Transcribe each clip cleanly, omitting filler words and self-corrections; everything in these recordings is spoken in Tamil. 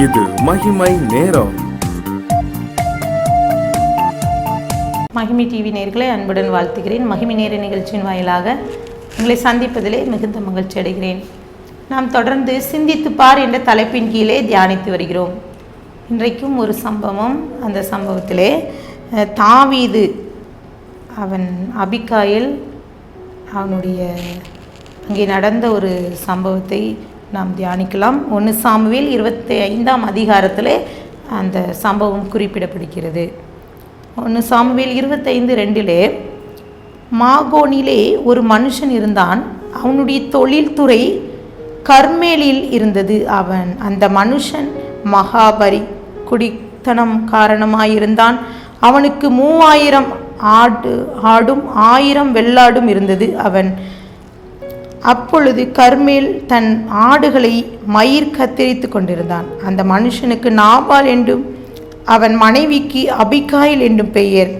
இது மகிமை நேரம். மகிமை டிவி நேயர்களை அன்புடன் வாழ்த்துகிறேன். மகிமை நேர நிகழ்ச்சியின் வாயிலாக உங்களை சந்திப்பதிலே மிகுந்த மகிழ்ச்சி அடைகிறேன். நாம் தொடர்ந்து சிந்தித்து பார் என்ற தலைப்பின் கீழே தியானித்து வருகிறோம். இன்றைக்கும் ஒரு சம்பவம், அந்த சம்பவத்திலே தாவீது அவன் அபிகாயில் அவனுடைய அங்கே நடந்த ஒரு சம்பவத்தை நாம் தியானிக்கலாம். 1 சாமுவேல் 25ஆம் அதிகாரத்திலே அந்த சம்பவம் குறிப்பிடப்படுகிறது. 1 சாமுவேல் 25:2 மாகோனிலே ஒரு மனுஷன் இருந்தான். அவனுடைய தொழில்துறை கர்மேலில் இருந்தது. அந்த மனுஷன் மகாபரி குடித்தனம் காரணமாயிருந்தான். அவனுக்கு 3000 ஆடும் 1000 வெள்ளாடும் இருந்தது. அப்பொழுது கர்மேல் தன் ஆடுகளை மயிர் கத்தரித்து கொண்டிருந்தான். அந்த மனுஷனுக்கு நாபால் என்றும் அவன் மனைவிக்கு அபிகாயில் என்றும் பெயர்.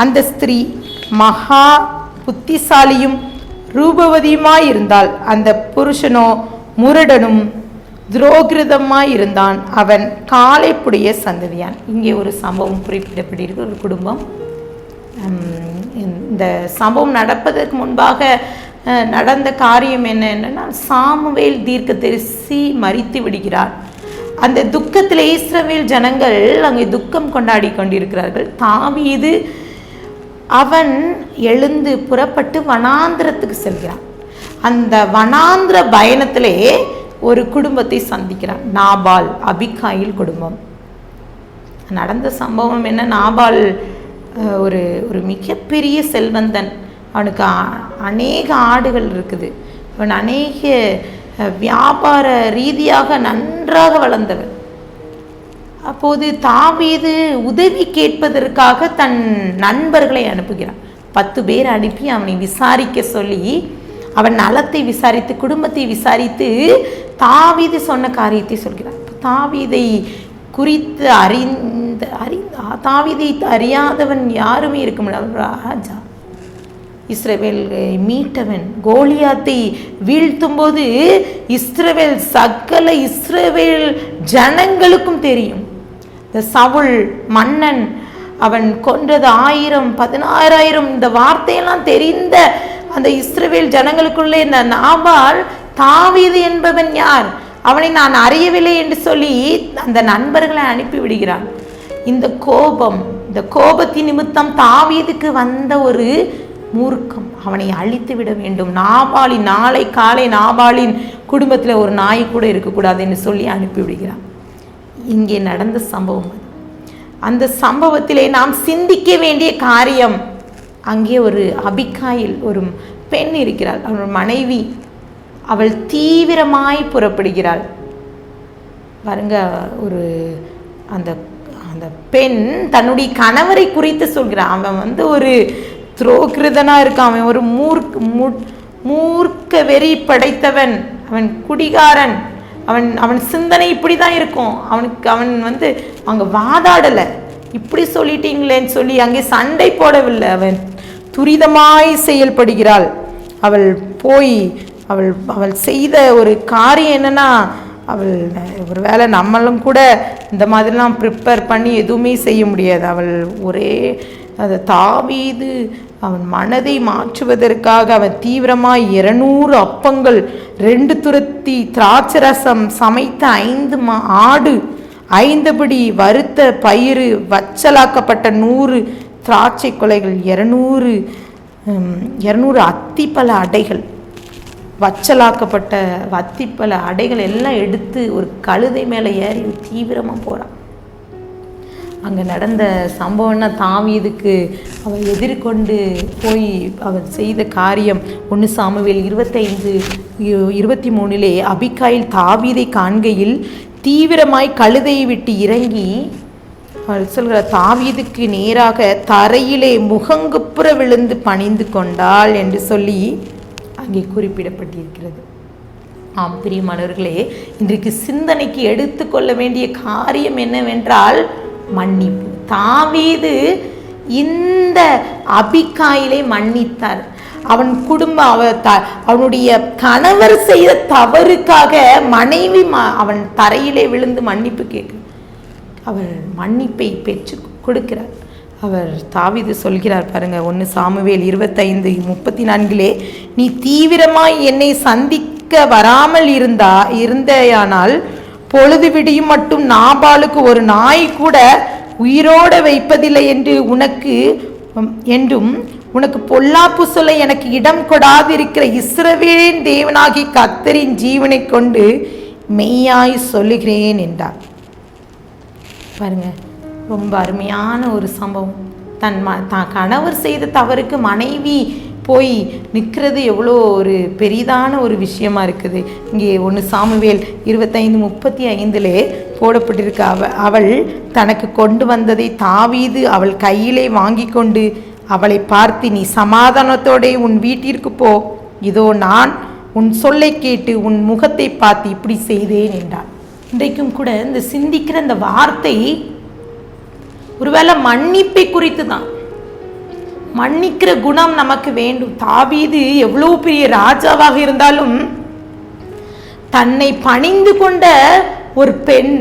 அந்த ஸ்திரீ மகா புத்திசாலியும் ரூபவதியுமாயிருந்தாள். அந்த புருஷனோ முரடனும் துரோகிருதமாயிருந்தான். அவன் காளைப்புடைய சந்ததியான். இங்கே ஒரு சம்பவம் குறிப்பிடப்பட்டிருக்கு. ஒரு குடும்பம். இந்த சம்பவம் நடப்பதற்கு முன்பாக நடந்த காரியம் என்னன்னா, சாமுவேல் தீர்க்கதரிசி மரித்து விடுகிறார். அந்த துக்கத்தில் இஸ்ரவேல் ஜனங்கள் அங்கே துக்கம் கொண்டாடி கொண்டிருக்கிறார்கள். தாவீது அவன் எழுந்து புறப்பட்டு வனாந்திரத்துக்கு செல்கிறான். அந்த வனாந்திர பயணத்திலே ஒரு குடும்பத்தை சந்திக்கிறான். நாபால் அபிகாயில் குடும்பம். நடந்த சம்பவம் என்ன, நாபால் ஒரு மிகப்பெரிய செல்வந்தன். அவனுக்கு அநேக ஆடுகள் இருக்குது. அவன் அநேக வியாபார ரீதியாக நன்றாக வளர்ந்தவன். அப்போது தாவீது உதவி கேட்பதற்காக தன் நண்பர்களை அனுப்புகிறான். 10 பேர் அனுப்பி அவனை விசாரிக்க சொல்லி, அவன் நலத்தை விசாரித்து குடும்பத்தை விசாரித்து தாவீது சொன்ன காரியத்தை சொல்கிறான். தாவீதை குறித்து தாவீதை அறியாதவன் யாருமே இருக்க முடியாது. ராஜா, இஸ்ரவேலை மீட்டவன், கோலியாத்தை வீழ்த்தும் போது சகல இஸ்ரவேல் ஜனங்களுக்கும் தெரியும். இந்த சவுல் மன்னன் அவன் கொன்றது 1000 16000 இந்த வார்த்தையெல்லாம் தெரிந்த அந்த இஸ்ரவேல் ஜனங்களுக்குள்ளே இந்த நாபால் தாவீது என்பவன் யார், அவனை நான் அறியவில்லை என்று சொல்லி அந்த நண்பர்களை அனுப்பி விடுகிறான். இந்த கோபத்தின் நிமித்தம் தாவீதுக்கு வந்த ஒரு மூர்க்கம், அவனை அழித்து விட வேண்டும். நாளை காலை நாபாலின் குடும்பத்தில் ஒரு நாய் கூட இருக்கக்கூடாது என்று சொல்லி அனுப்பிவிடுகிறான். இங்கே நடந்த சம்பவம். அந்த சம்பவத்திலே நாம் சிந்திக்க வேண்டிய காரியம், அங்கே ஒரு அபிகாயில் ஒரு பெண் இருக்கிறாள். அவள் மனைவி. அவள் தீவிரமாய் புறப்படுகிறாள். பாருங்க, அந்த பெண் தன்னுடைய கணவரை குறித்து சொல்கிறான். அவன் ஒரு துரோகிருதனா இருக்கான். அவன் ஒரு மூர்க்க வெறி படைத்தவன். அவன் குடிகாரன். அவன் சிந்தனை இப்படிதான் இருக்கும். அவன் அங்க வாதாடலை. இப்படி சொல்லிட்டீங்களேன்னு சொல்லி அங்கே சண்டை போடவில்லை. அவன் துரிதமாய் செயல்படுகிறாள். அவள் செய்த ஒரு காரியம் என்னன்னா, ஒரு வேளை நம்மளும் கூட இந்த மாதிரிலாம் ப்ரிப்பேர் பண்ணி எதுவுமே செய்ய முடியாது. தாவீது அவன் மனதை மாற்றுவதற்காக அவன் தீவிரமாய் 200 அப்பங்கள், 2 துரத்தி திராட்சரசம், சமைத்த 5 ஆடு, 5 படி வறுத்த பயிறு, வச்சலாக்கப்பட்ட 100 திராட்சை கொலைகள், 200 அத்திப்பழ அடைகள், வச்சலாக்கப்பட்ட அத்திப்பழ அடைகள் எல்லாம் எடுத்து ஒரு கழுதை மேலே ஏறி தீவிரமாக போகிறான். அங்கே நடந்த சம்பவம்னா, தாவீதுக்கு அவன் எதிர்கொண்டு போய் அவன் செய்த காரியம் 1 சாமுவேல் 25:23 அபிகாயில் தாவீதை காண்கையில் தீவிரமாய் கழுதையை விட்டு இறங்கி அவள் சொல்கிற தாவீதுக்கு நேராக தரையிலே முகங்குப்புற விழுந்து பணிந்து கொண்டாள் என்று சொல்லி அங்கே குறிப்பிடப்பட்டிருக்கிறது. ஆம் பிரியமானவர்களே, இன்றைக்கு சிந்தனைக்கு எடுத்துக்கொள்ள வேண்டிய காரியம் என்னவென்றால் மன்னிப்பு. தாவீது இந்த அபிகாயிலை மன்னித்தார். அவன் குடும்பம் அவனுடைய கணவர் செய்த தவறுக்காக மனைவி அவன் தரையிலே விழுந்து மன்னிப்பு கேட்க அவர் மன்னிப்பை பெற்று கொடுக்கிறார். அவர் தாவீது சொல்கிறார் பாருங்க, 1 சாமுவேல் 25:34, நீ தீவிரமாய் என்னை சந்திக்க வராமல் இருந்தேயானால் பொழுது விடியும் மட்டும் நாபாலுக்கு ஒரு நாய் கூட உயிரோட வைப்பதில்லை என்றும் உனக்கு பொல்லாப்பு சொல்ல எனக்கு இடம் கொடாதிருக்கிற இஸ்ரவேலின் தேவனாகி கர்த்தரின் ஜீவனை கொண்டு மெய்யாய் சொல்லுகிறேன் என்றார். பாருங்க, ரொம்ப அருமையான ஒரு சம்பவம். தன் கணவர் செய்த தவறுக்கு மனைவி போய் நிற்கிறது எவ்வளோ ஒரு பெரிதான ஒரு விஷயமா இருக்குது. இங்கே 1 சாமுவேல் 25:35 போடப்பட்டிருக்க, அவள் தனக்கு கொண்டு வந்ததை தாவீது அவள் கையிலே வாங்கி கொண்டு அவளை பார்த்து, நீ சமாதானத்தோടെ உன் வீட்டிற்கு போ, இதோ நான் உன் சொல்லை கேட்டு உன் முகத்தை பார்த்து இப்படி செய்தேன் என்றார். இன்றைக்கும் கூட இந்த சிந்திக்கிற இந்த வார்த்தை ஒருவேளை மன்னிப்பை குறித்து தான். மன்னிக்கிற குணம் நமக்கு வேண்டும். தாவீது எவ்வளவு பெரிய ராஜாவாக இருந்தாலும் தன்னை பணிந்து கொண்ட ஒரு பெண்,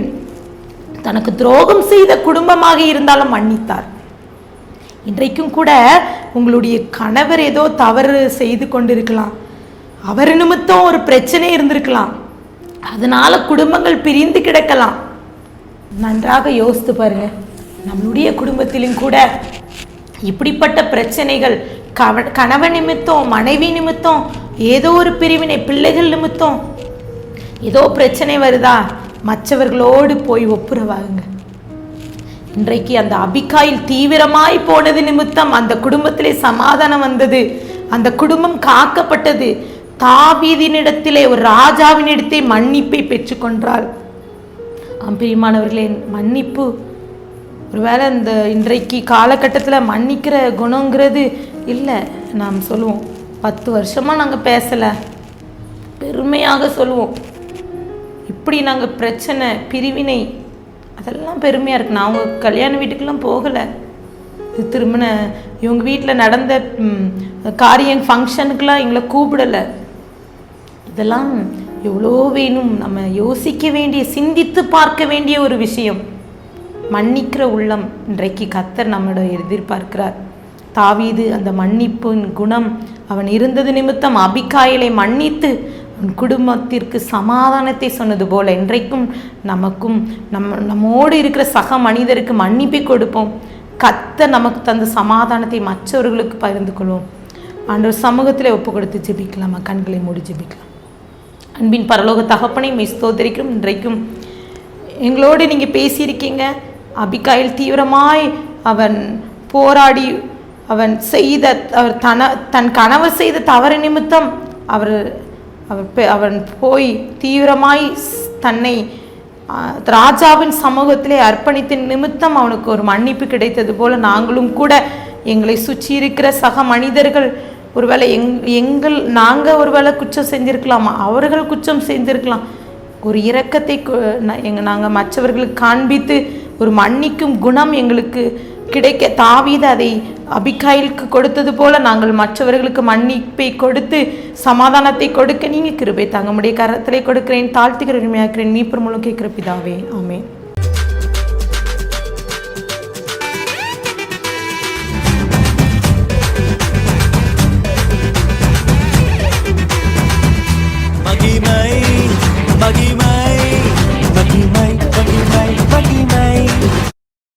தனக்கு துரோகம் செய்த குடும்பமாக இருந்தாலும் மன்னித்தார். இன்றைக்கும் கூட உங்களுடைய கணவர் ஏதோ தவறு செய்து கொண்டிருக்கலாம், அவர் நிமித்தம் ஒரு பிரச்சனை இருந்திருக்கலாம், அதனால குடும்பங்கள் பிரிந்து கிடக்கலாம். நன்றாக யோசித்து பாருங்க, நம்மளுடைய குடும்பத்திலும் கூட இப்படிப்பட்ட பிரச்சனைகள், கணவன் நிமித்தம், மனைவி நிமித்தம், ஏதோ ஒரு பிரிவினை, பிள்ளைகள் நிமித்தம் ஏதோ பிரச்சனை வருதா, மற்றவர்களோடு போய் ஒப்புரவாகுங்க. இன்றைக்கு அந்த அபிகாயில் தீவிரமாய் போனது நிமித்தம் அந்த குடும்பத்திலே சமாதானம் வந்தது, அந்த குடும்பம் காக்கப்பட்டது. தாவீதினிடத்திலே, ஒரு ராஜாவினிடத்தை மன்னிப்பை பெற்றுக்கொண்டாள். பிரியமானவர்களே, மன்னிப்பு ஒருவேளை இந்த இன்றைக்கு காலகட்டத்தில் மன்னிக்கிற குணங்கிறது இல்லை. நாம் சொல்லுவோம், 10 வருஷமாக நாங்கள் பேசலை, பெருமையாக சொல்லுவோம். இப்படி நாங்கள் பிரச்சனை, பிரிவினை, அதெல்லாம் பெருமையாக இருக்கு. நான் அவங்க கல்யாண வீட்டுக்கெல்லாம் போகலை, திருமண இவங்க வீட்டில் நடந்த காரியம் ஃபங்க்ஷனுக்கெல்லாம் எங்களை கூப்பிடலை. இதெல்லாம் எவ்வளோ வேணும், நம்ம யோசிக்க வேண்டிய, சிந்தித்து பார்க்க வேண்டிய ஒரு விஷயம். மன்னிக்கிற உள்ளம் இன்றைக்கு கர்த்தர் நம்மிடம் எதிர்பார்க்கிறார். தாவீது அந்த மன்னிப்பின் குணம் அவன் இருந்தது நிமித்தம் அபிகாயிலை மன்னித்து அவன் குடும்பத்திற்கு சமாதானத்தை சொன்னது போல இன்றைக்கும் நமக்கும் நம்மோடு இருக்கிற சக மனிதருக்கு மன்னிப்பை கொடுப்போம். கர்த்தர் நமக்கு தந்த சமாதானத்தை மற்றவர்களுக்கு பகிர்ந்து கொள்வோம். ஆண்டவர் சமூகத்தில் ஒப்பு கொடுத்து ஜெபிக்கலாமா? கண்களை மூடி ஜெபிக்கலாம். அன்பின் பரலோக தகப்பனை ஸ்தோத்திரிக்கிறோம். இன்றைக்கும் எங்களோடு நீங்கள் பேசியிருக்கீங்க. அபிகாயில் தீவிரமாய் அவன் போராடி அவன் தன் கணவர் செய்த தவறு நிமித்தம் அவன் போய் தீவிரமாய் தன்னை ராஜாவின் சமூகத்திலே அர்ப்பணித்த நிமித்தம் அவனுக்கு ஒரு மன்னிப்பு கிடைத்தது போல நாங்களும் கூட எங்களை சுற்றி இருக்கிற சக மனிதர்கள் ஒருவேளை நாங்கள் ஒருவேளை குற்றம் செஞ்சிருக்கலாமா, அவர்கள் குற்றம் செஞ்சிருக்கலாம், ஒரு இரக்கத்தை நாங்கள் மற்றவர்களுக்கு காண்பித்து ஒரு மன்னிக்கும் குணம் எங்களுக்கு கிடைக்க தாவீது அதை அபிகாயிலுக்கு கொடுத்தது போல நாங்கள் மற்றவர்களுக்கு மன்னிப்பை கொடுத்து சமாதானத்தை கொடுக்க நீங்கள் கிருபை தாங்க. முடிய கரத்திலே கொடுக்கிறேன், தாழ்த்துகிற உரிமையாக்கிறேன், மீட்பர் மூலம் கேட்கிற பிதாவே, ஆமென். மகிமை